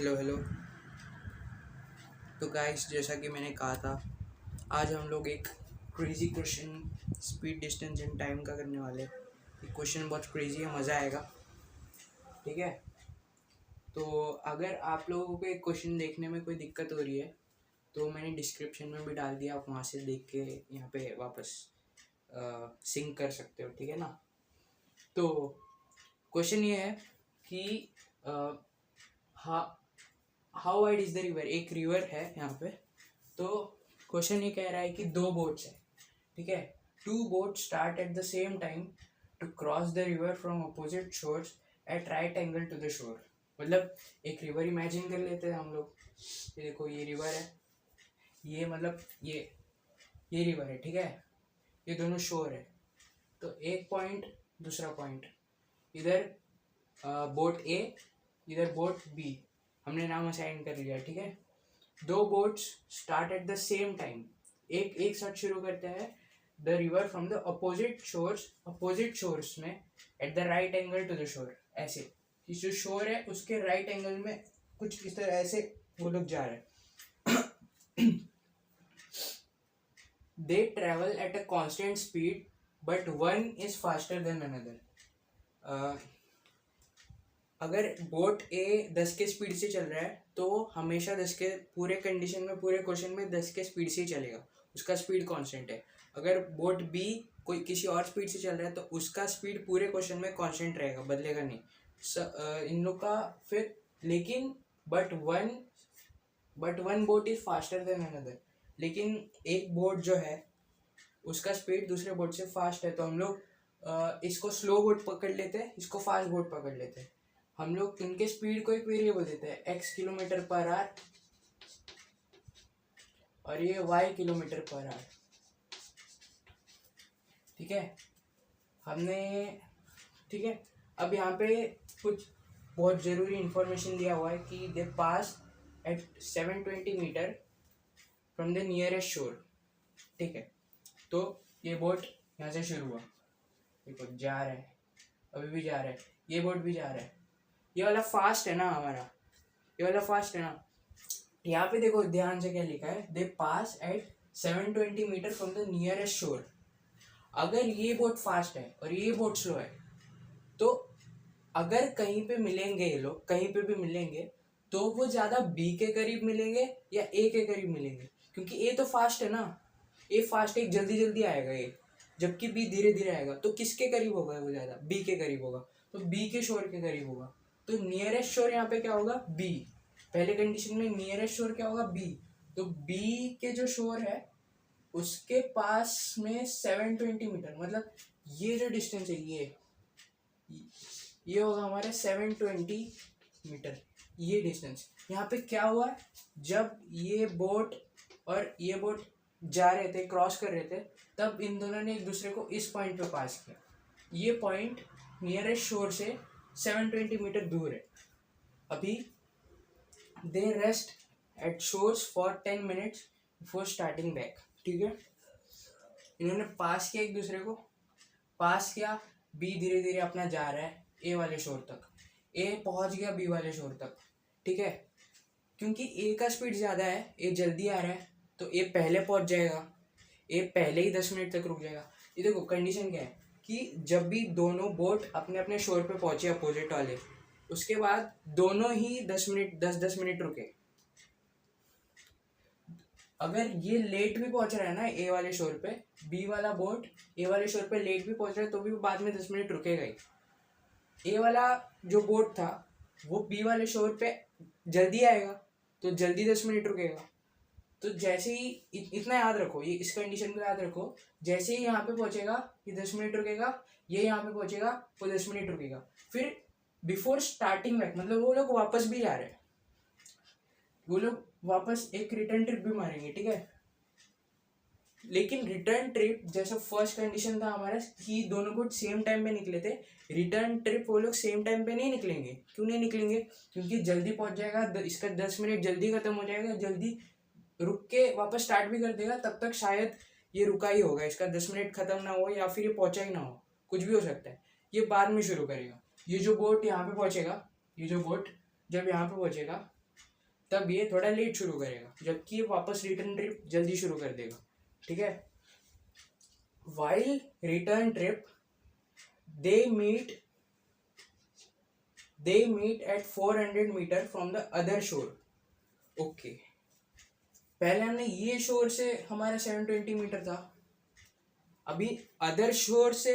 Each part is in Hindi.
Hello hello. तो गाइस, जैसा कि मैंने कहा था, आज हम लोग एक crazy question speed distance and time का करने वाले हैं। ये क्वेश्चन बहुत क्रेजी है, मज़ा आएगा। ठीक है, तो अगर आप लोगों को एक क्वेश्चन देखने में कोई दिक्कत हो रही है तो मैंने डिस्क्रिप्शन में भी डाल दिया, आप वहाँ से देख के यहाँ पे वापस सिंक कर सकते हो। ठीक है ना। तो क्वेश्चन ये है कि how wide is the river. एक रिवर है यहाँ पे। तो क्वेश्चन ये कह रहा है कि दो बोट्स है। ठीक है, two boat start at the same time to cross the river from opposite shores at right angle to the shore. मतलब एक रिवर इमेजिन कर लेते हैं हम लोग। ये देखो, ये रिवर है, ये मतलब ये रिवर है। ठीक है, ये दोनों शोर है। तो एक पॉइंट, दूसरा पॉइंट, इधर बोट ए, इधर बोट बी, हमने नाम असाइन कर लिया। ठीक है, दो boats start at the same time, एक साथ शुरू करते हैं the river from the opposite shores में at the right angle to the shore. ऐसे कि जो शोर है उसके राइट एंगल में कुछ इस तरह ऐसे वो लोग जा रहे हैं। They travel at a constant speed but one is faster than another. अगर बोट ए 10 के स्पीड से चल रहा है तो हमेशा 10 के पूरे कंडीशन में, पूरे क्वेश्चन में 10 के स्पीड से ही चलेगा, उसका स्पीड कांस्टेंट है। अगर बोट बी कोई किसी और स्पीड से चल रहा है तो उसका स्पीड पूरे क्वेश्चन में कांस्टेंट रहेगा, बदलेगा नहीं। इन लोग का फिर लेकिन but one boat is faster than another. लेकिन एक बोट जो है उसका स्पीड दूसरे बोट से फास्ट है, तो हम लोग इसको स्लो बोट पकड़ लेते हैं, इसको फास्ट बोट पकड़ लेते हैं। हम लोग इनके स्पीड को एक वेरिएबल देते हैं, x किलोमीटर पर आवर, और ये y किलोमीटर पर आवर। ठीक है, हमने ठीक है। अब यहाँ पे कुछ बहुत ज़रूरी इंफॉर्मेशन दिया हुआ है कि they pass at 720 metre from the nearest shore. ठीक है, तो ये बोट यहाँ से शुरू हुआ, देखो जा रहा है, अभी भी जा रहा है, ये बोट भी जा रहा है। ये वाला फास्ट है ना हमारा, ये वाला फास्ट है ना। यहाँ पे देखो ध्यान से क्या लिखा है, they pass at 720 metre from the nearest shore. अगर ये बोट फास्ट है और ये बोट स्लो है तो अगर कहीं पे मिलेंगे, ये लोग कहीं पे भी मिलेंगे तो वो ज़्यादा बी के करीब मिलेंगे या ए के करीब मिलेंगे, क्योंकि ए तो फास्ट है ना, ए फास्ट है, जल्दी जल्दी आएगा ये, जबकि बी धीरे धीरे आएगा। तो किसके करीब होगा वो ज़्यादा? बी के करीब होगा, तो बी के शोर के करीब होगा। तो नियरेस्ट शोर यहाँ पे क्या होगा? बी। पहले कंडीशन में नियरेस्ट शोर क्या होगा? बी। तो बी के जो शोर है उसके पास में 720 मीटर, मतलब ये जो डिस्टेंस है ये होगा हमारे 720 मीटर, ये डिस्टेंस। यहाँ पे क्या हुआ, जब ये बोट और ये बोट जा रहे थे, क्रॉस कर रहे थे, तब इन दोनों ने एक दूसरे को इस पॉइंट पे पास किया। ये पॉइंट नियरेस्ट शोर से 720 मीटर दूर है। अभी they rest at shores for 10 minutes before starting back. ठीक है, इन्होंने पास किया, एक दूसरे को पास किया। बी धीरे धीरे अपना जा रहा है ए वाले शोर तक, ए पहुंच गया बी वाले शोर तक। ठीक है, क्योंकि ए का स्पीड ज़्यादा है, ए जल्दी आ रहा है, तो ए पहले पहुंच जाएगा, ए पहले ही 10 मिनट तक रुक जाएगा। ये देखो कंडीशन क्या है कि जब भी दोनों बोट अपने अपने शोर पे पहुंचे अपोजिट वाले, उसके बाद दोनों ही 10 मिनट रुके। अगर ये लेट भी पहुंच रहा है ना ए वाले शोर पे, बी वाला बोट ए वाले शोर पे लेट भी पहुंच रहा है तो भी बाद में 10 मिनट रुकेगा ही। ए वाला जो बोट था वो बी वाले शोर पे जल्दी आएगा तो जल्दी 10 मिनट रुकेगा। तो जैसे ही इतना याद रखो, ये इस कंडीशन को याद रखो, जैसे ही यहाँ पे पहुंचेगा ये 10 मिनट रुकेगा, ये यहाँ पे पहुंचेगा वो 10 मिनट रुकेगा। फिर बिफोर स्टार्टिंग बैक, मतलब वो लोग वापस भी जा रहे हैं, वो लोग वापस एक रिटर्न ट्रिप भी मारेंगे। ठीक है, लेकिन रिटर्न ट्रिप जैसा फर्स्ट कंडीशन था हमारा कि दोनों को सेम टाइम पे निकले थे, रिटर्न ट्रिप वो लोग सेम टाइम पे नहीं निकलेंगे। क्यों नहीं निकलेंगे? क्योंकि जल्दी पहुंच जाएगा, इसका 10 मिनट जल्दी खत्म हो जाएगा, जल्दी रुक के वापस स्टार्ट भी कर देगा, तब तक शायद ये रुका ही होगा, इसका 10 मिनट खत्म ना हो या फिर ये पहुंचा ही ना हो, कुछ भी हो सकता है। ये बाद में शुरू करेगा। ये जो बोट यहाँ पे पहुंचेगा, ये जो बोट जब यहाँ पे पहुंचेगा तब ये थोड़ा लेट शुरू करेगा, जबकि ये वापस रिटर्न ट्रिप जल्दी शुरू कर देगा, ठीक है। While return trip they meet at 400 metre from the other shore. Okay, पहले हमने ये शोर से हमारा 720 मीटर था, अभी अदर शोर से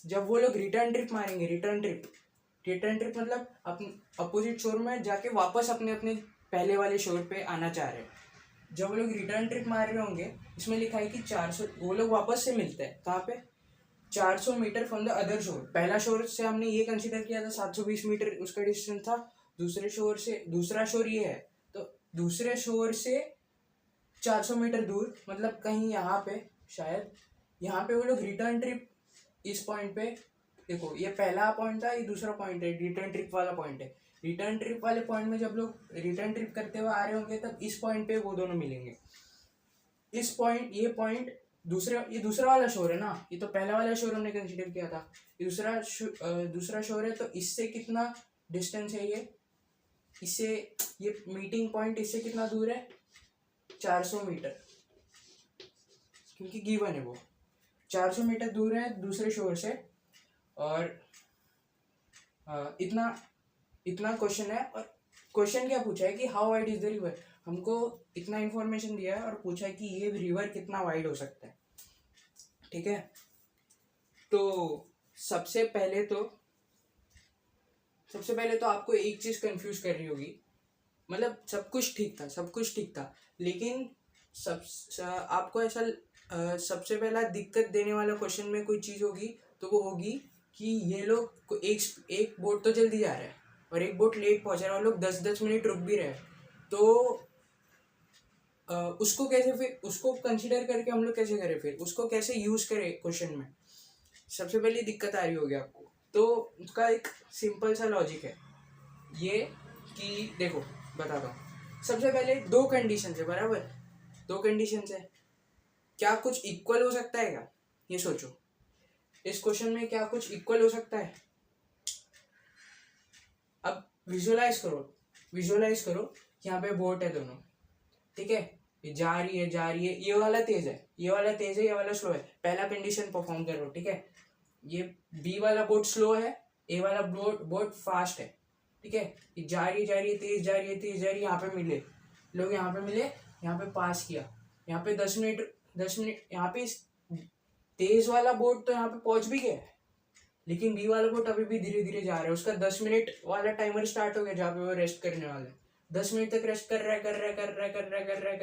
जब वो लोग रिटर्न ट्रिप मारेंगे, रिटर्न ट्रिप मतलब अपने अपोजिट शोर में जाके वापस अपने अपने पहले वाले शोर पे आना चाह रहे हैं, जब वो लोग रिटर्न ट्रिप मार रहे होंगे, इसमें लिखा है कि 400, वो लोग वापस से मिलते हैं कहाँ पे, 400 मीटर फ्रॉम द अदर शोर। पहला शोर से हमने ये कंसीडर किया था 720 मीटर उसका डिस्टेंस था, दूसरे शोर से, दूसरा शोर ये है, तो दूसरे शोर से 400 मीटर दूर, मतलब कहीं यहाँ पे, शायद यहाँ पे वो लोग रिटर्न ट्रिप, इस पॉइंट पे देखो, ये पहला पॉइंट था, ये दूसरा पॉइंट है, रिटर्न ट्रिप वाला पॉइंट है। रिटर्न ट्रिप वाले पॉइंट में जब लोग रिटर्न ट्रिप करते हुए आ रहे होंगे, तब इस पॉइंट पे वो दोनों मिलेंगे। इस पॉइंट, ये पॉइंट ये दूसरा वाला शोर है ना, ये तो पहला वाला शोर हमने कंसीडर किया था, ये दूसरा शोर है, तो इससे कितना डिस्टेंस है ये, इससे, ये मीटिंग पॉइंट इससे कितना दूर है, 400 मीटर, क्योंकि गिवन है वो 400 मीटर दूर है दूसरे शोर से। और इतना क्वेश्चन है, और क्वेश्चन क्या पूछा है कि how wide is the river, हमको इतना इन्फॉर्मेशन दिया है और पूछा है कि ये रिवर कितना वाइड हो सकता है, ठीक है। तो सबसे पहले तो आपको एक चीज़ कंफ्यूज कर रही होगी, मतलब सब कुछ ठीक था, लेकिन आपको ऐसा सबसे पहला दिक्कत देने वाला क्वेश्चन में कोई चीज़ होगी, तो वो होगी कि ये लोग एक बोट तो जल्दी जा रहा है और एक बोट लेट पहुंच रहा है, और लोग 10-10 मिनट रुक भी रहे हैं, तो उसको कैसे, फिर उसको कंसीडर करके हम लोग कैसे करें, फिर उसको कैसे यूज़ करें क्वेश्चन में, सबसे पहले दिक्कत आ रही होगी आपको। तो उसका एक सिंपल सा लॉजिक है ये, कि देखो बताता हूँ। सबसे पहले दो कंडीशन है, बराबर, दो कंडीशन है, क्या कुछ इक्वल हो सकता है क्या, ये सोचो, इस क्वेश्चन में क्या कुछ इक्वल हो सकता है। अब विजुअलाइज करो, यहाँ पे बोट है दोनों, ठीक है, ये जा रही है, ये वाला तेज है, ये वाला स्लो है, पहला कंडीशन परफॉर्म करो, ठीक है। ये बी वाला बोट स्लो है, ए वाला बोट फास्ट है, ठीक है। ये जा रही है, तेज जा रही है, यहाँ पे मिले लोग, यहाँ पे पास किया, यहाँ पे 10 मिनट, यहाँ पे तेज वाला बोट तो यहाँ पे पहुंच भी गया है, लेकिन बी वाला बोट अभी भी धीरे धीरे जा रहा है, उसका 10 मिनट वाला टाइमर स्टार्ट हो गया जहाँ पे वो रेस्ट करने वाला है, 10 मिनट तक रेस्ट कर रहा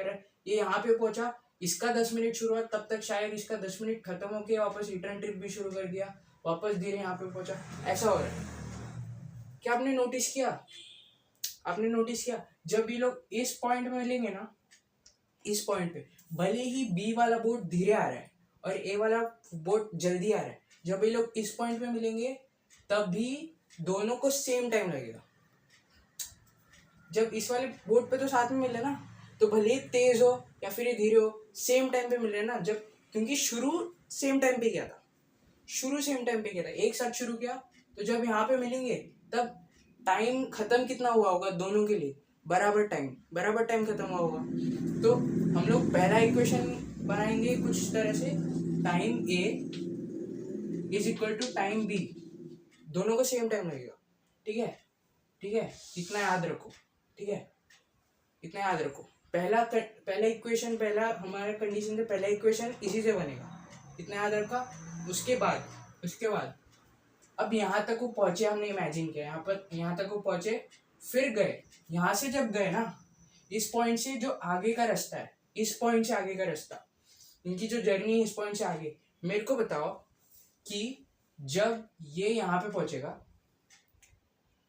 है, ये यहाँ पे पहुंचा, इसका 10 मिनट शुरू हुआ, तब तक शायद इसका 10 मिनट खत्म हो गया, वापस रिटर्न ट्रिप भी शुरू कर दिया, वापस धीरे यहाँ पे पहुंचा, ऐसा हो रहा है। क्या आपने नोटिस किया, जब ये लोग इस पॉइंट में मिलेंगे ना, इस पॉइंट पे भले ही बी वाला बोट धीरे आ रहा है और ए वाला बोट जल्दी आ रहा है, जब ये लोग इस पॉइंट पे मिलेंगे तब भी दोनों को सेम टाइम लगेगा। जब इस वाले बोट पे तो साथ में मिले ना, तो भले ही तेज हो या फिर ये धीरे हो, सेम टाइम पे मिल रहे ना, जब, क्योंकि शुरू सेम टाइम पे किया था, एक साथ शुरू किया, तो जब यहाँ पे मिलेंगे तब टाइम खत्म कितना हुआ होगा दोनों के लिए, बराबर टाइम खत्म हुआ होगा। तो हम लोग पहला इक्वेशन बनाएंगे कुछ तरह से, time A is equal to time B, दोनों को सेम टाइम लगेगा, ठीक है, इतना याद रखो, ठीक है, इतना याद रखो। पहला इक्वेशन, पहला हमारा कंडीशन से पहला इक्वेशन इसी से बनेगा, इतना याद रखा। उसके बाद अब यहाँ तक वो पहुंचे, हमने इमेजिन किया यहाँ तक वो पहुंचे, फिर गए, यहाँ से जब गए ना, इस पॉइंट से जो आगे का रास्ता है, इस पॉइंट से आगे का रास्ता, इनकी जो जर्नी है इस पॉइंट से आगे, मेरे को बताओ कि जब ये यहाँ पे पहुंचेगा,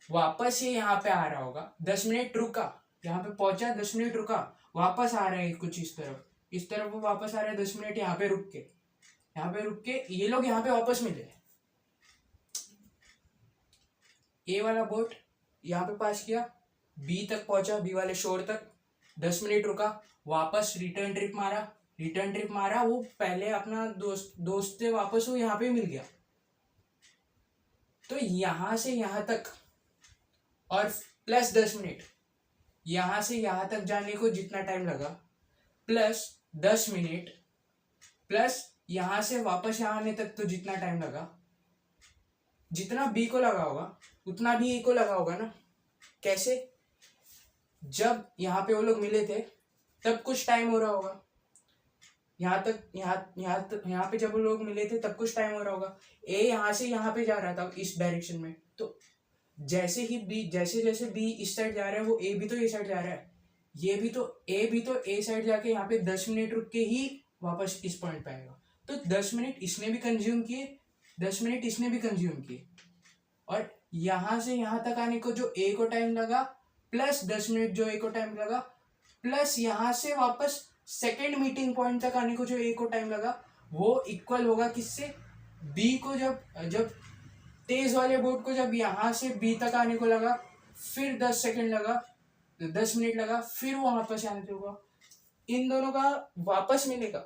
वापस ये यहाँ पे आ रहा होगा, 10 मिनट रुका, यहाँ पे पहुंचा, 10 मिनट रुका, वापस आ रहा है कुछ इस तरफ वो वापस आ रहा है, 10 मिनट यहाँ पे रुक के ये लोग यहाँ पे वापस मिले, ए वाला बोट यहाँ पे पास किया, बी तक पहुंचा, बी वाले शोर तक, 10 मिनट रुका, वापस रिटर्न ट्रिप मारा, वो पहले अपना दोस्त से वापस वो यहाँ पे मिल गया, तो यहाँ से यहाँ तक और प्लस 10 मिनट, यहाँ से यहाँ तक जाने को जितना टाइम लगा प्लस 10 मिनट प्लस यहाँ से वापस यहाँ आने तक तो जितना टाइम लगा, जितना बी को लगा होगा उतना भी ए को लगा होगा ना। कैसे? जब यहाँ पे वो लोग मिले थे तब कुछ टाइम हो रहा होगा, यहाँ तक यहाँ पे जब वो लोग मिले थे तब कुछ टाइम हो रहा होगा। ए यहाँ से यहाँ पे जा रहा था इस डायरेक्शन में, तो जैसे ही बी जैसे जैसे बी इस साइड जा रहा है वो ए भी तो ये साइड जा रहा है, ये भी तो ए साइड जाके यहाँ पे 10 मिनट रुक के ही वापस इस पॉइंट पे आएगा। तो 10 मिनट इसने भी कंज्यूम किए, 10 मिनट इसने भी कंज्यूम किए, और यहाँ से यहाँ तक आने को जो ए को टाइम लगा प्लस 10 मिनट जो ए को टाइम लगा प्लस यहाँ से वापस सेकेंड मीटिंग पॉइंट तक आने को जो ए को टाइम लगा, वो इक्वल होगा किससे? बी को जब जब तेज वाले बोट को जब यहाँ से बी तक आने को लगा, फिर 10 सेकेंड लगा, 10 मिनट लगा, फिर वो वापस आने होगा। इन दोनों का वापस मिलेगा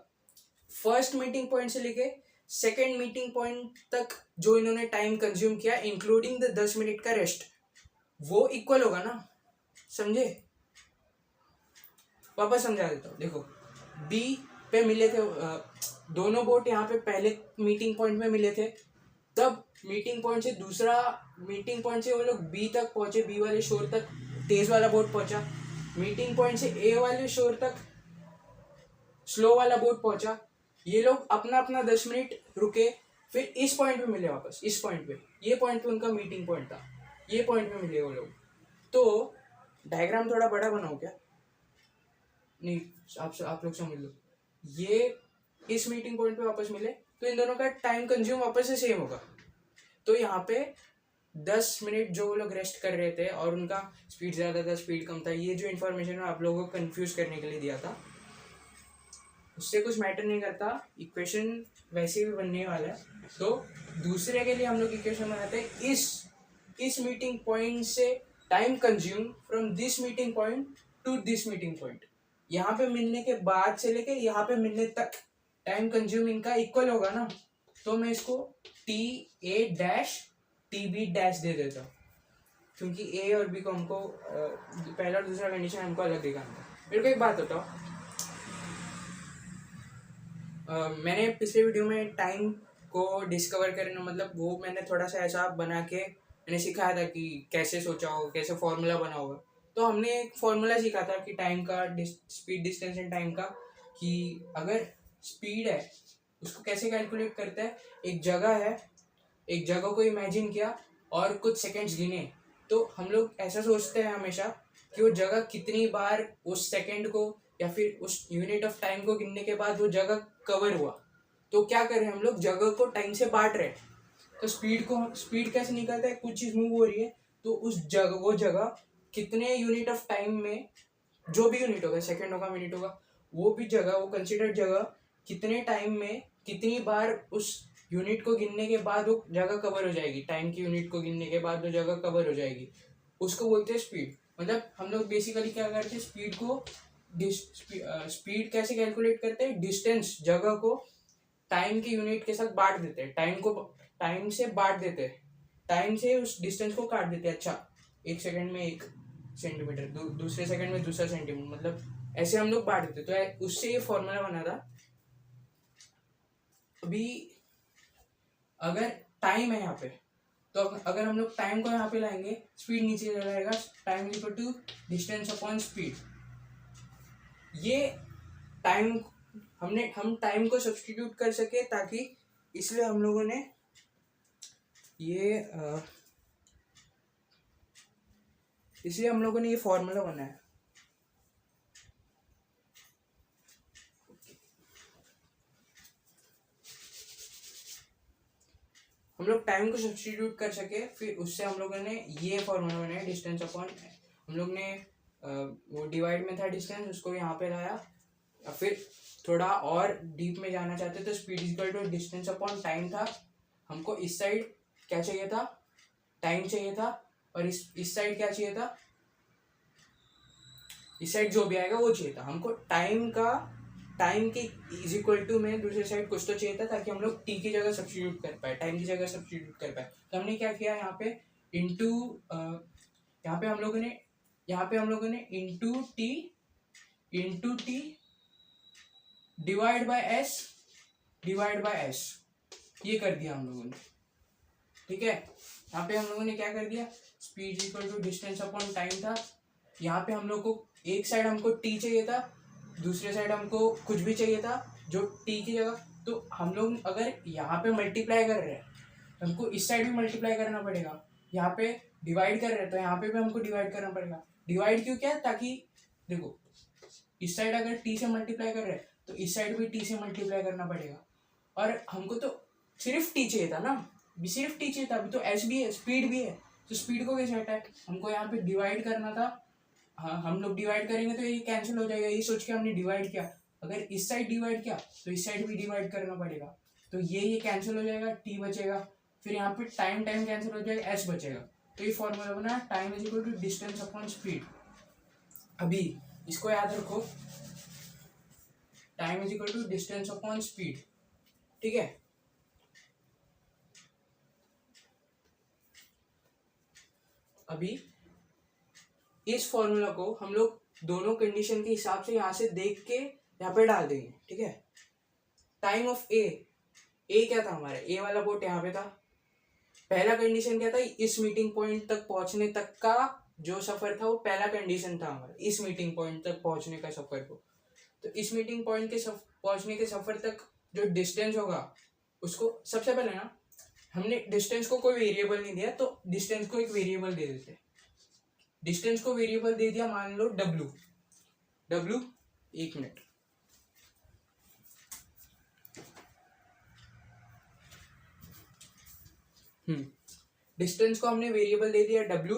फर्स्ट मीटिंग पॉइंट से लेके सेकेंड मीटिंग पॉइंट तक जो इन्होंने टाइम कंज्यूम किया इंक्लूडिंग द 10 मिनट का रेस्ट, वो इक्वल होगा ना। समझे? वापस समझा देता हूँ। देखो, बी पे मिले थे दोनों बोट यहाँ पे पहले मीटिंग पॉइंट में मिले थे, तब मीटिंग पॉइंट से दूसरा मीटिंग पॉइंट से वो लोग बी तक पहुंचे, बी वाले शोर तक तेज वाला बोट पहुंचा, मीटिंग पॉइंट से ए वाले शोर तक स्लो वाला बोट पहुंचा। ये लोग अपना अपना 10 मिनट रुके, फिर इस पॉइंट पे मिले वापस, इस पॉइंट पे, ये पॉइंट पे उनका मीटिंग पॉइंट था, ये पॉइंट पे मिले वो लोग। तो डायग्राम थोड़ा बड़ा बनाओ क्या? नहीं, आप लोग समझ लो। ये इस मीटिंग पॉइंट पे वापस मिले तो इन दोनों का टाइम कंज्यूम वापस से सेम होगा। तो यहाँ पे 10 मिनट जो वो लोग रेस्ट कर रहे थे और उनका स्पीड ज़्यादा था, स्पीड कम था, ये जो इन्फॉर्मेशन मैं आप लोगों को कंफ्यूज करने के लिए दिया था, उससे कुछ मैटर नहीं करता, इक्वेशन वैसे भी बनने वाला है। तो दूसरे के लिए हम लोग इक्वेशन बनाते हैं, इस मीटिंग पॉइंट से time consume from this meeting point two this meeting point. यहाँ पे मिलने के बाद से लेके यहाँ पे मिलने तक टाइम कंज्यूम इनका इक्वल होगा ना। तो मैं इसको T A dash T B dash दे देता हूँ, क्योंकि ए और बी को हमको पहला और दूसरा कंडीशन हमको अलग दिखाना था। मेरे को एक बात बताओ, मैंने पिछले वीडियो में टाइम को डिस्कवर करना, मतलब वो मैंने थोड़ा सा ऐसा बना के मैंने सिखाया था कि कैसे सोचा होगा, कैसे फॉर्मूला बना होगा। तो हमने एक फॉर्मूला सीखा था कि टाइम का, स्पीड, डिस्टेंस एंड टाइम का, कि अगर स्पीड है उसको कैसे कैलकुलेट करते हैं। एक जगह को इमेजिन किया और कुछ सेकंड्स गिने, तो हम लोग ऐसा सोचते हैं हमेशा कि वो जगह कितनी बार उस सेकंड को या फिर उस यूनिट ऑफ टाइम को गिनने के बाद वो जगह कवर हुआ। तो क्या करें हम लोग, जगह को टाइम से बांट रहे हैं। तो स्पीड कैसे निकलता है, कुछ चीज़ मूव हो रही है तो वो जगह कितने यूनिट ऑफ टाइम में, जो भी यूनिट होगा, सेकंड होगा, मिनट होगा, वो कंसिडर्ड जगह कितने टाइम में कितनी बार उस यूनिट को गिनने के बाद वो जगह कवर हो जाएगी, टाइम की यूनिट को गिनने के बाद वो जगह कवर हो जाएगी, उसको बोलते हैं स्पीड। मतलब हम लोग बेसिकली क्या करते हैं, स्पीड कैसे कैलकुलेट करते हैं, डिस्टेंस, जगह को टाइम की यूनिट के साथ बांट देते हैं, टाइम से बांट देते हैं, टाइम से उस डिस्टेंस को काट देते हैं। अच्छा, 1 सेकंड में 1 सेंटीमीटर, दूसरे सेकंड में दूसरा सेंटीमीटर, मतलब ऐसे हम लोग बांट देते। तो उससे ये फॉर्मूला बना था। अभी अगर टाइम है यहाँ पे, तो अगर हम लोग टाइम को यहाँ पे लाएंगे, स्पीड नीचे चला जाएगा, time equal to distance upon speed. ये टाइम हम टाइम को सब्स्टिट्यूट कर सके, ताकि इसलिए हम लोगों ने ये फॉर्मूला बनाया। हम लोग टाइम को सब्स्टिट्यूट कर सके, फिर उससे हम लोगों ने ये फॉर्मूला बनाया, डिस्टेंस अपॉन, हम लोग ने वो डिवाइड में था डिस्टेंस, उसको यहाँ पे लाया। फिर थोड़ा और डीप में जाना चाहते तो speed equal to distance upon time था। हमको इस साइड क्या चाहिए था, टाइम चाहिए था, और इस साइड क्या चाहिए था, इस साइड जो भी आएगा वो चाहिए था। हमको टाइम के इज इक्वल टू में दूसरे साइड कुछ तो चाहिए था, ताकि हम लोग टी की जगह सब्स्टिट्यूट कर पाए, टाइम की जगह सब्स्टिट्यूट कर पाए। तो हमने क्या किया, यहाँ पे यहाँ पे हम लोगों ने यहाँ पे हम लोगों ने into T divide by S ये कर दिया हम लोगों ने, ठीक है। यहाँ पे हम लोगों ने क्या कर दिया, speed equal to distance upon time था। यहाँ पे हम लोग को एक साइड हमको टी चाहिए था, दूसरे साइड हमको कुछ भी चाहिए था जो टी की जगह। तो हम लोग अगर यहाँ पे मल्टीप्लाई कर रहे हैं तो हमको इस साइड भी मल्टीप्लाई करना पड़ेगा। यहाँ पे डिवाइड कर रहे हैं तो यहाँ पे भी हमको डिवाइड करना पड़ेगा। डिवाइड क्यों, क्या, ताकि देखो इस साइड अगर टी से मल्टीप्लाई कर रहे हैं तो इस साइड भी टी से मल्टीप्लाई करना पड़ेगा। और हमको तो सिर्फ टी चाहिए था ना, सिर्फ टी चाहिए था। अभी तो एस भी है, स्पीड भी है, तो स्पीड को कैसे हटाए, हमको यहाँ पे डिवाइड करना था। हाँ, हम लोग डिवाइड करेंगे तो ये कैंसिल हो जाएगा, ये सोच के हमने डिवाइड किया। अगर इस साइड डिवाइड किया तो इस साइड भी डिवाइड करना पड़ेगा, तो ये कैंसिल हो जाएगा, टी बचेगा। फिर यहाँ पे टाइम कैंसिल हो जाएगा, एस बचेगा। तो ये फॉर्मूला बना, time is equal to distance upon speed. अभी इसको याद रखो, time is equal to distance upon speed, ठीक है। अभी इस फॉर्मूला को हम लोग दोनों कंडीशन के हिसाब से यहाँ से देख के यहाँ पे डाल देंगे, ठीक है। टाइम ऑफ ए क्या था हमारा, ए वाला बोट यहाँ पे था। पहला कंडीशन क्या था, इस मीटिंग पॉइंट तक पहुंचने तक का जो सफर था वो पहला कंडीशन था हमारा, इस मीटिंग पॉइंट तक पहुंचने का सफर को। तो इस मीटिंग पॉइंट के पहुंचने के सफर तक जो डिस्टेंस होगा उसको सबसे पहले ना हमने डिस्टेंस को कोई वेरिएबल नहीं दिया, तो डिस्टेंस को एक वेरिएबल दे देते। डिस्टेंस को वेरिएबल दे दिया, मान लो डब्ल्यू। एक मिनट, डिस्टेंस को हमने वेरिएबल दे दिया डब्ल्यू।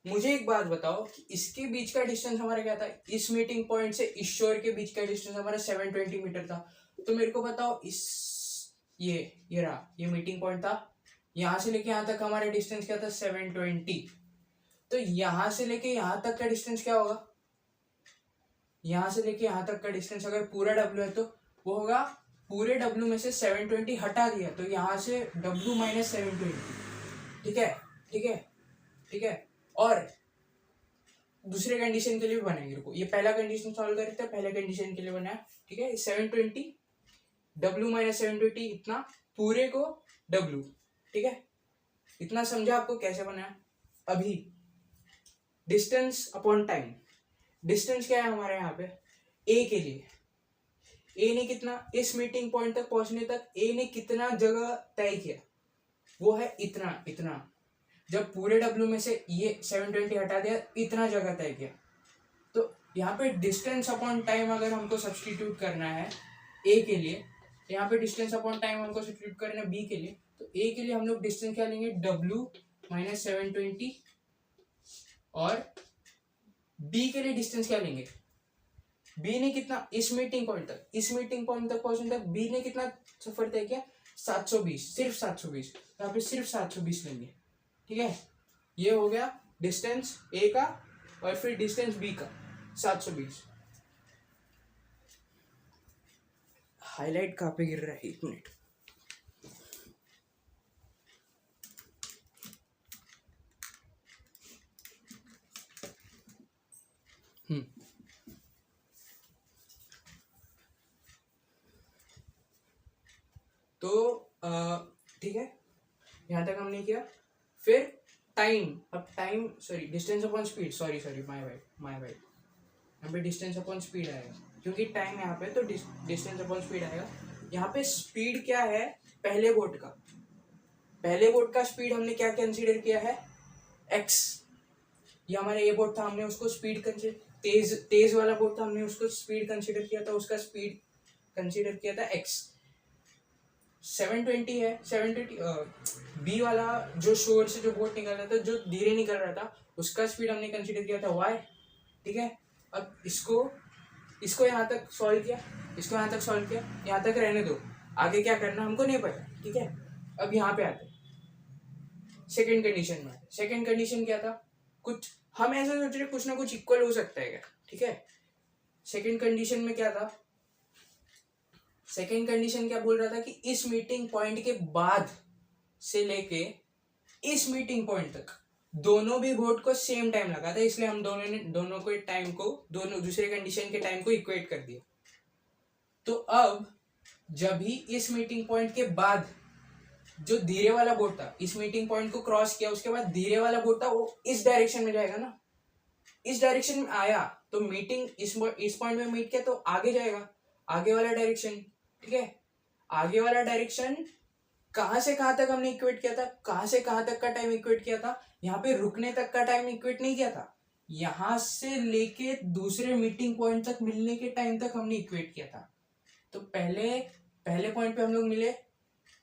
मुझे एक बात बताओ कि इसके बीच का डिस्टेंस हमारा क्या था, इस मीटिंग पॉइंट से इस शोर के बीच का डिस्टेंस हमारा 720 मीटर था। तो मेरे को बताओ, इस ये रहा, ये मीटिंग पॉइंट था, यहां से लेके यहां तक हमारा डिस्टेंस क्या था, 720। तो यहां से लेके यहां तक का डिस्टेंस क्या होगा, यहां से लेके यहां तक का डिस्टेंस अगर पूरा डब्ल्यू है तो वो होगा, पूरे डब्ल्यू में से 720 हटा दिया तो यहां से डब्ल्यू माइनस 720, ठीक है, ठीक है, ठीक है। और दूसरे कंडीशन के लिए भी बनाएंगे, रुको, ये पहला कंडीशन सॉल्व करते हैं, पहले कंडीशन के लिए बनाया, ठीक है। 720 डब्ल्यू माइनस 720 इतना पूरे को डब्ल्यू, ठीक है। इतना समझा आपको कैसे बनाया। अभी डिस्टेंस अपॉन टाइम, डिस्टेंस क्या है हमारे यहाँ पे, ए के लिए ए ने कितना, इस मीटिंग पॉइंट तक पहुंचने तक ए ने कितना जगह तय किया, वो है इतना। जब पूरे डब्ल्यू में से ये 720 हटा दिया, इतना जगह तय किया। तो यहाँ पे डिस्टेंस अपॉन टाइम अगर हमको सब्सटीट्यूट करना है ए के लिए, यहाँ पे डिस्टेंस अपॉन टाइम हमको सब्सटीट्यूट करना है बी के लिए, तो ए के लिए हम लोग डिस्टेंस क्या लेंगे, डब्ल्यू माइनस 720, और बी के लिए डिस्टेंस क्या लेंगे, बी ने कितना, इस मीटिंग पॉइंट तक पहुंचने तक बी ने कितना सफर तय किया, 720, सिर्फ 720। यहाँ पे सिर्फ 720 लेंगे, ठीक है। ये हो गया डिस्टेंस ए का, और फिर डिस्टेंस बी का 720। हाईलाइट कहाँ पे गिर रहा है, एक मिनट। तो ठीक है, यहाँ तक हमने किया। फिर टाइम, अब time sorry distance upon speed, sorry my bad, यहाँ पे डिस्टेंस अपॉन स्पीड आएगा क्योंकि टाइम यहाँ पे, तो डिस्टेंस अपॉन स्पीड आएगा। यहाँ पे स्पीड क्या है, पहले बोट का स्पीड हमने क्या कंसीडर किया है, एक्स। ये हमारा ए बोट था, हमने उसको स्पीड तेज वाला बोट था, हमने उसको स्पीड कंसीडर किया था, उसका स्पीड कंसीडर किया था एक्स। 720 है, 720 बी वाला जो शोर से जो बोट निकल रहा था, जो धीरे निकल रहा था, उसका स्पीड हमने कंसीडर किया था वाई, ठीक है। अब इसको यहाँ तक सॉल्व किया, यहाँ तक रहने दो, आगे क्या करना हमको नहीं पता, ठीक है। अब यहाँ पे आते सेकंड कंडीशन में। सेकंड कंडीशन क्या था, कुछ हम ऐसा सोच रहे कुछ ना कुछ इक्वल हो सकता है क्या, ठीक है। सेकंड कंडीशन में क्या था, सेकंड कंडीशन क्या बोल रहा था कि इस मीटिंग पॉइंट के बाद से लेके इस मीटिंग पॉइंट तक दोनों भी बोट को सेम टाइम लगा था, इसलिए हम दोनों के टाइम को, दोनों दूसरे कंडीशन के टाइम को इक्वेट कर दिया। तो अब जब ही इस मीटिंग पॉइंट के बाद जो धीरे वाला बोट था इस मीटिंग पॉइंट को क्रॉस किया, उसके बाद धीरे वाला बोट था वो इस डायरेक्शन में जाएगा ना, इस डायरेक्शन में आया तो मीटिंग इस पॉइंट में मीट किया तो आगे जाएगा, आगे वाला डायरेक्शन। ठीक है, आगे वाला डायरेक्शन कहां से कहां तक हमने इक्वेट किया था, कहां से कहां तक का टाइम इक्वेट किया था, यहाँ पे रुकने तक का टाइम इक्वेट नहीं किया था, यहां से लेके दूसरे मीटिंग पॉइंट तक मिलने के टाइम तक हमने इक्वेट किया था। तो पहले पहले पॉइंट पे हम लोग मिले,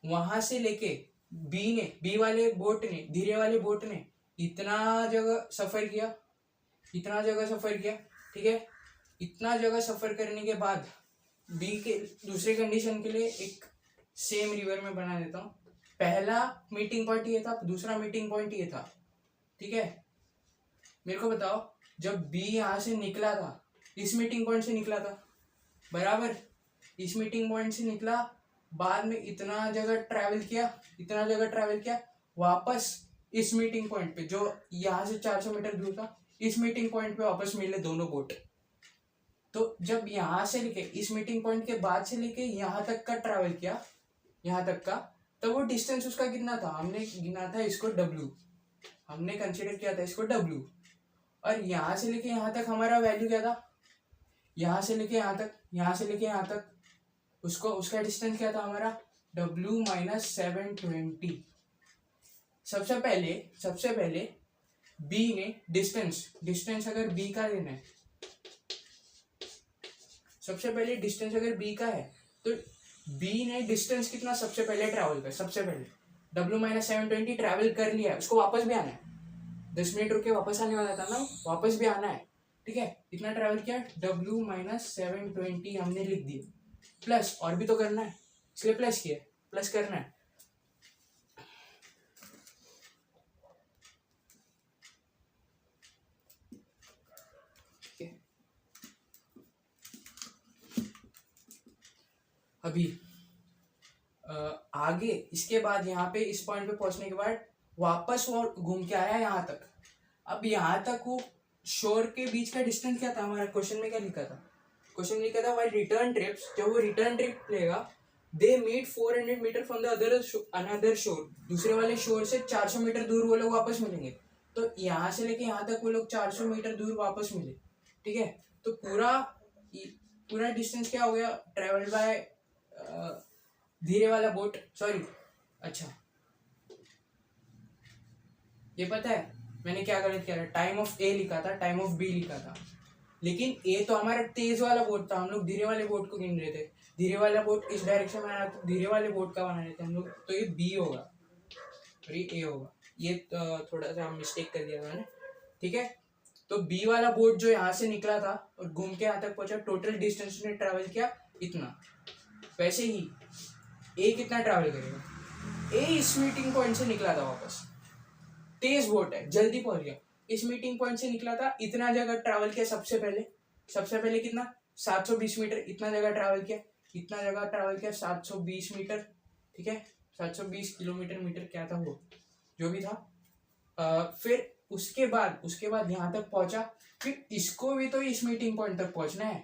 वहां से लेके बी वाले बोट ने, धीरे वाले बोट ने इतना जगह सफर किया, इतना जगह सफर किया। ठीक है, इतना जगह सफर करने के बाद बी के दूसरे कंडीशन के लिए एक सेम रिवर में बना देता हूँ। पहला मीटिंग पॉइंट ये था, दूसरा मीटिंग पॉइंट ये था। ठीक है, मेरे को बताओ जब बी यहाँ से निकला था, इस मीटिंग पॉइंट से निकला था बराबर, इस मीटिंग पॉइंट से निकला, बाद में इतना जगह ट्रैवल किया, इतना जगह ट्रैवल किया, वापस इस मीटिंग पॉइंट पे जो यहाँ से 400 मीटर दूर था, इस मीटिंग पॉइंट पे वापस मिले दोनों बोट। तो जब यहाँ से लेके इस मीटिंग पॉइंट के बाद से लेके यहाँ तक का ट्रैवल किया, यहाँ तक का, तो वो डिस्टेंस उसका कितना था, हमने गिना था इसको W, हमने कंसिडर किया था इसको W। और यहाँ से लेके यहाँ तक हमारा वैल्यू क्या था, यहाँ से लेके यहाँ तक, यहाँ से लेके यहाँ तक उसको, उसका डिस्टेंस क्या था हमारा W माइनस 720। सबसे पहले B ने डिस्टेंस अगर B का लेना है, सबसे पहले डिस्टेंस अगर B का है तो B ने डिस्टेंस कितना सबसे पहले ट्रैवल कर, सबसे पहले W माइनस 720 ट्रैवल कर लिया है, उसको वापस भी आना है, 10 मिनट रुक के वापस आने वाला था ना, वापस भी आना है। ठीक है, इतना ट्रैवल किया, W माइनस 720 हमने लिख दिया, प्लस और भी तो करना है इसलिए प्लस किया, प्लस करना है। अभी आगे इसके बाद यहाँ पे इस पॉइंट पे पहुंचने के बाद वापस वो घूम के आया यहाँ तक। अब यहाँ तक वो शोर के बीच का डिस्टेंस क्या था, हमारा क्वेश्चन में क्या लिखा था, क्वेश्चन में लिखा था वाइल रिटर्न ट्रिप्स, जब वो रिटर्न ट्रिप लेगा they meet 400 metre from the another shore, दूसरे वाले शोर से 400 मीटर दूर वो लोग वापस मिलेंगे। तो यहाँ से लेके यहाँ तक वो लोग 400 मीटर दूर वापस मिले। ठीक है, तो पूरा डिस्टेंस क्या हो गया, ट्रेवल बाय धीरे वाला बोट, सॉरी, अच्छा ये पता है मैंने क्या गलत किया था, टाइम ऑफ ए लिखा था, टाइम ऑफ बी लिखा था, लेकिन ए तो हमारा तेज वाला बोट था, हम लोग धीरे वाले बोट को गिन रहे थे, धीरे वाला बोट इस डायरेक्शन में आना तो धीरे वाले बोट का बना रहे थे हम लोग, तो ये बी होगा और ये ए होगा, ये थोड़ा सा मिस्टेक कर दिया था मैंने। ठीक है, तो बी वाला बोट जो यहाँ से निकला था और घूम के यहाँ तक पहुंचा, टोटल डिस्टेंस ने ट्रैवल किया इतना। वैसे ही ए कितना ट्रैवल करेगा, ए इस मीटिंग पॉइंट से निकला था वापस, तेज बोट है जल्दी पहुंच गया, इस मीटिंग पॉइंट से निकला था, इतना जगह ट्रैवल किया, सबसे पहले कितना 720 मीटर, इतना जगह ट्रैवल किया, 720 मीटर। ठीक है, 720 किलोमीटर, मीटर क्या था वो जो भी था। फिर उसके बाद यहाँ तक पहुंचा, फिर इसको भी तो इस मीटिंग पॉइंट तक पहुंचना है,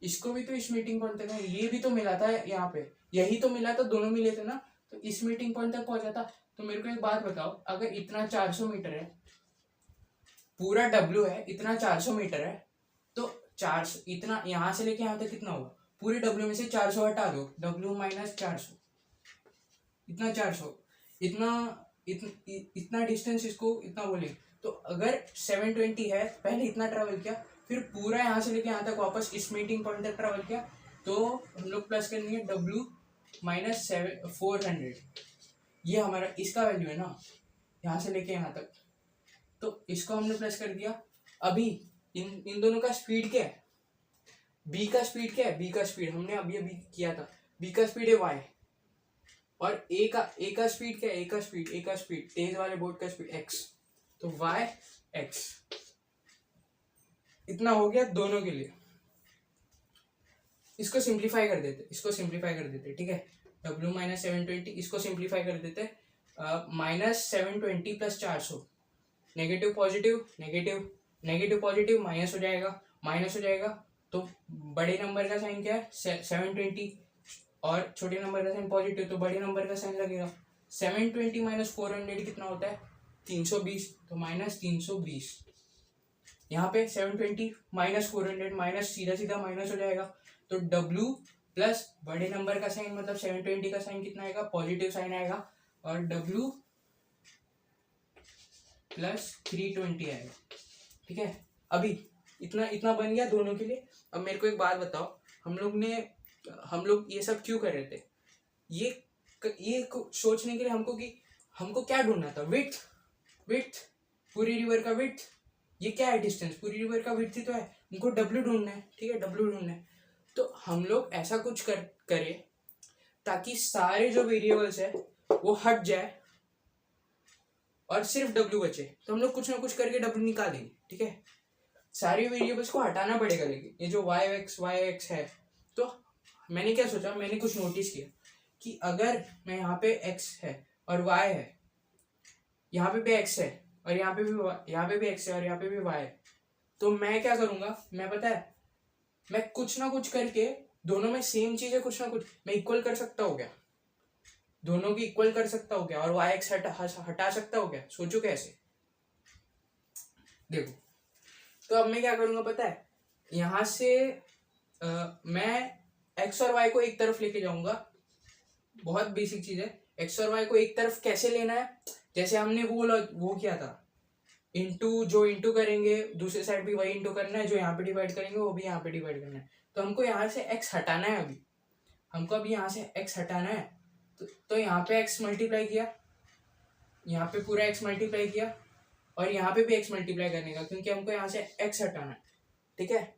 इसको भी तो इस मीटिंग पॉइंट तक है, ये भी तो मिला था यहाँ पे, यही तो मिला था, दोनों मिले थे ना, तो इस मीटिंग पॉइंट तक पहुंचा था। तो मेरे को एक बात बताओ, अगर इतना 400 मीटर है, पूरा W है, इतना 400 मीटर है, तो 400 इतना यहाँ से लेके यहाँ तक कितना होगा, पूरे W में से 400 हटा दो, W माइनस 400, इतना 400, इतना डिस्टेंस इसको इतना बोले, तो अगर 720 है, पहले इतना ट्रेवल किया, फिर पूरा यहाँ से लेके यहाँ तक वापस इस मीटिंग पॉइंट तक ट्रेवल किया, तो हम लोग प्लस करेंगे W माइनस 400, ये हमारा इसका वैल्यू है ना, यहाँ से लेके यहाँ तक, तो इसको हमने प्लस कर दिया। अभी इन दोनों का स्पीड क्या है, बी का स्पीड क्या है, बी का स्पीड हमने अभी किया था, बी का स्पीड है y, और ए का स्पीड क्या है, ए का स्पीड तेज वाले बोट का स्पीड x, तो y x, इतना हो गया दोनों के लिए। इसको सिंप्लीफाई कर देते, ठीक है, W माइनस 720, इसको सिंप्लीफाई कर देते, minus 720 plus 400, negative positive negative negative positive minus हो जाएगा तो बड़े नंबर का साइन क्या है 720 और छोटे नंबर का साइन पॉजिटिव तो बड़े नंबर का साइन लगेगा 720 माइनस 400 कितना होता है 320 तो माइनस 320 यहाँ पे 720 माइनस 400 माइनस सीधा सीधा माइनस हो जाएगा तो W प्लस बड़े नंबर का साइन मतलब 720 का साइन कितना आएगा पॉजिटिव साइन आएगा और W प्लस 320 आएगा। ठीक है, अभी इतना इतना बन गया दोनों के लिए। अब मेरे को एक बात बताओ, हम लोग ये सब क्यों कर रहे थे? ये सोचने के लिए हमको कि हमको क्या ढूंढना था, विड्थ पूरी रिवर का विड्थ। ये क्या है डिस्टेंस, पूरी रिवर का विड्थ ही तो है, हमको W ढूंढना है। ठीक है, W ढूंढना है तो हम लोग ऐसा कुछ करें ताकि सारे जो वेरिएबल्स है वो हट जाए और सिर्फ W बचे। तो हम लोग कुछ ना कुछ करके W निकालेंगे। ठीक है, सारे वेरिएबल्स को हटाना पड़ेगा, लेकिन ये जो y x है तो मैंने क्या सोचा, मैंने कुछ नोटिस किया कि अगर मैं यहाँ पे x है और y है, यहाँ पे भी x है और यहाँ पे भी x है और यहाँ पे भी y है, तो मैं क्या करूंगा, मैं पता है मैं कुछ ना कुछ करके दोनों में सेम चीज है, कुछ ना कुछ मैं इक्वल कर सकता हूँ क्या, दोनों की इक्वल कर सकता हूँ क्या और y x हटा सकता हूँ क्या? सोचो कैसे, देखो। तो अब मैं क्या करूंगा पता है, यहां से मैं x और y को एक तरफ लेके जाऊंगा। बहुत बेसिक चीज है, x और y को एक तरफ कैसे लेना है, जैसे हमने वो किया था जो इंटू करेंगे दूसरे साइड भी वही इंटू करना है, जो यहाँ पे डिवाइड करेंगे वो भी यहाँ पे डिवाइड करना है। तो हमको यहाँ से x हटाना है, हमको अभी यहाँ से x हटाना है। तो यहाँ पे x मल्टीप्लाई किया, यहाँ पे पूरा x मल्टीप्लाई किया और यहाँ पे भी x मल्टीप्लाई करने का, क्योंकि हमको यहाँ से x हटाना है। ठीक है,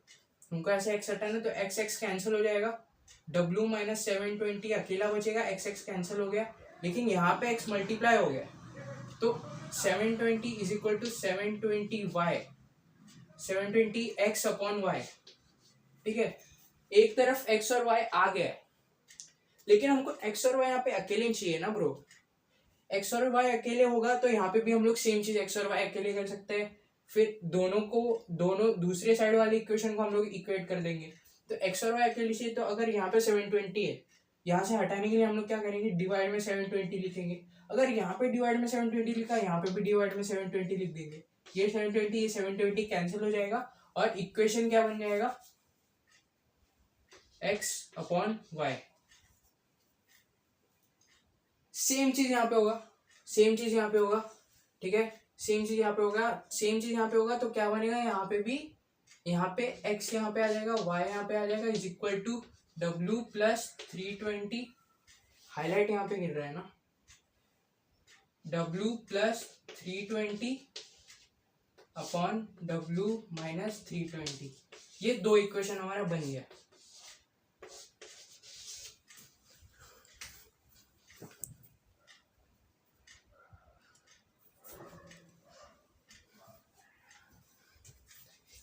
हमको ऐसे x हटाना है तो x कैंसिल हो जाएगा, W माइनस 720 अकेला बचेगा, x कैंसिल हो गया, लेकिन यहाँ पे x मल्टीप्लाई हो गया तो 720 is equal to 720 x upon y। ठीक है, एक तरफ x और y आ गया, लेकिन हमको x और y यहाँ पे अकेले चाहिए ना ब्रो। x और y अकेले होगा तो यहाँ पे भी हम लोग सेम चीज x और y अकेले कर सकते हैं, फिर दोनों दूसरे साइड वाले इक्वेशन को हम लोग इक्वेट कर देंगे। तो x और y अकेले चाहिए, तो अगर यहाँ पे 720 है, यहाँ से हटाने के लिए हम लोग क्या करेंगे, डिवाइड में 720 लिखेंगे। अगर यहाँ पे डिवाइड में 720 लिखा, यहाँ पे भी डिवाइड में 720 लिख देंगे। ये 720 कैंसिल हो जाएगा और इक्वेशन क्या बन जाएगा, x अपॉन y। सेम चीज यहाँ पे होगा, सेम चीज यहाँ पे होगा। ठीक है, सेम चीज यहाँ पे होगा तो क्या बनेगा, यहाँ पे भी, यहाँ पे x यहाँ पे आ जाएगा, y यहाँ पे आ जाएगा, is equal to W plus 320, highlight यहाँ पे गिर रहा है ना, W plus 320 upon W minus 320। ये दो इक्वेशन हमारा बन गया।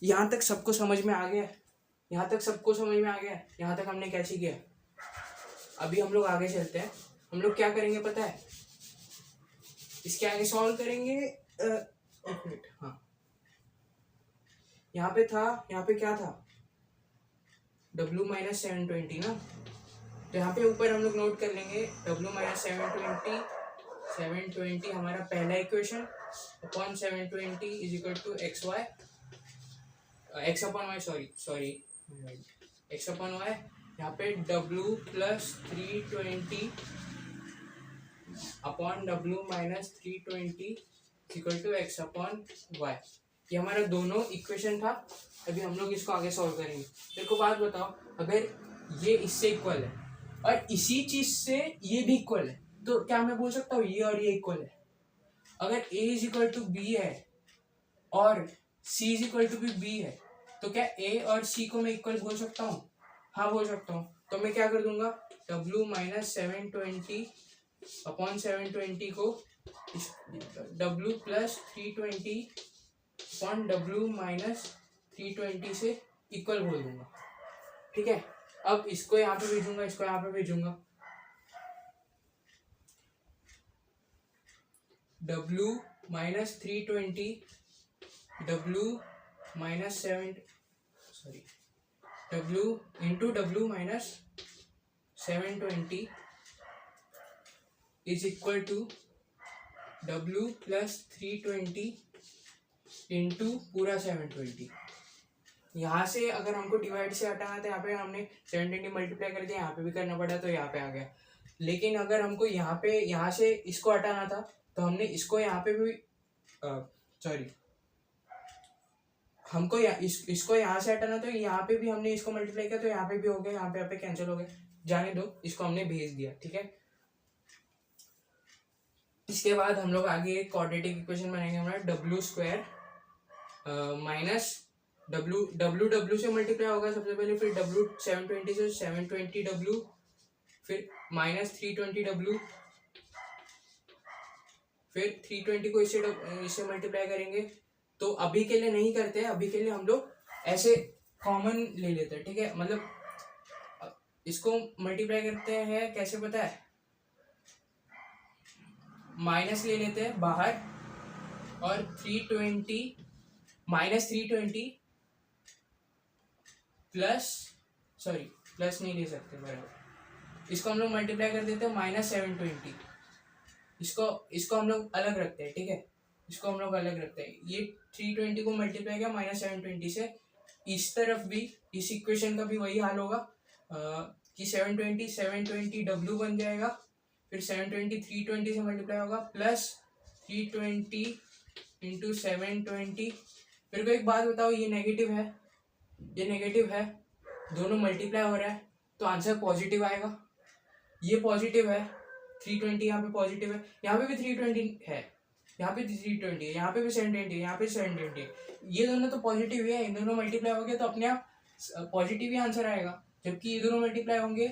यहाँ तक सबको समझ में आ गया, यहाँ तक हमने कैसे किया। अभी हम लोग आगे चलते हैं, हम लोग क्या करेंगे पता है, इसके आगे सॉल्व करेंगे। एक मिनट, हाँ, यहाँ पे क्या था, W माइनस 720 ना, तो यहाँ पे ऊपर हम लोग नोट कर लेंगे W माइनस 720 हमारा पहला equation upon 720 is equal to x upon y, sorry x upon y. यहाँ पे W plus 320 upon W minus 320 equal to x upon y. ये हमारा दोनों इक्वेशन था। अभी हम लोग इसको आगे सॉल्व करेंगे। मेरे को बात बताओ, अगर ये इससे इक्वल है और इसी चीज से ये भी इक्वल है, तो क्या मैं बोल सकता हूँ ये और ये इक्वल है? अगर a is equal to B है और c इज इक्वल टू भी b है, तो क्या a और c को मैं इक्वल बोल सकता हूँ? हाँ, बोल सकता हूँ। तो मैं क्या कर दूंगा, W माइनस 720 अपॉन 720 को W plus 320 upon W minus 320 से इक्वल बोल दूंगा। ठीक है, अब इसको यहाँ पे भेजूंगा, इसको यहाँ पे भेजूंगा। W minus 320 W minus 7 sorry W into W minus 720 is equal to W plus 320 into पूरा 720। यहाँ से अगर हमको डिवाइड से हटाना था, यहाँ पे हमने 720 मल्टीप्लाई कर दिया, यहाँ पे भी करना पड़ा तो यहाँ पे आ गया। लेकिन अगर हमको यहाँ से इसको हटाना था तो हमने इसको यहाँ पे भी सॉरी हमको इसको यहाँ से हटाना तो यहाँ पे भी हमने इसको मल्टीप्लाई किया तो यहाँ पे भी हो गया, यहाँ पे कैंसिल हो गया, जाने दो, इसको हमने भेज दिया। ठीक है, इसके बाद हम लोग आगे क्वाड्रेटिक इक्वेशन बनाएंगे हमारा डब्ल्यू स्क्वायर माइनस डब्ल्यू से मल्टीप्लाई होगा सबसे पहले, फिर डब्ल्यू 720 से 720 डब्ल्यू, फिर माइनस 320 डब्ल्यू, फिर 320 को इससे मल्टीप्लाई करेंगे। तो अभी के लिए नहीं करते हैं, अभी के लिए हम लोग ऐसे कॉमन ले लेते हैं। ठीक है, मतलब इसको मल्टीप्लाई करते हैं कैसे पता है, माइनस ले लेते हैं बाहर और 320 माइनस 320 प्लस सॉरी प्लस नहीं ले सकते बराबर, इसको हम लोग मल्टीप्लाई कर देते हैं माइनस 720, इसको हम लोग अलग रखते हैं। ठीक है, इसको हम लोग अलग रखते हैं, ये 320 को मल्टीप्लाई किया माइनस 720 से, इस तरफ भी इस इक्वेशन का भी वही हाल होगा कि 720 डब्ल्यू बन जाएगा, फिर 720 320 से मल्टीप्लाई होगा प्लस 320 इंटू 720। फिर को एक बात बताओ, ये नेगेटिव है, ये नेगेटिव है, दोनों मल्टीप्लाई हो रहा है तो आंसर पॉजिटिव आएगा। ये पॉजिटिव है, 320 यहाँ पे पॉजिटिव है, यहाँ पे भी 320 है, यहाँ पे 320 है, यहाँ पे भी 720 है, यहाँ पे 720 है, ये दोनों तो पॉजिटिव है, इन दोनों मल्टीप्लाई हो गए तो अपने आप पॉजिटिव ही आंसर आएगा। जबकि ये दोनों मल्टीप्लाई होंगे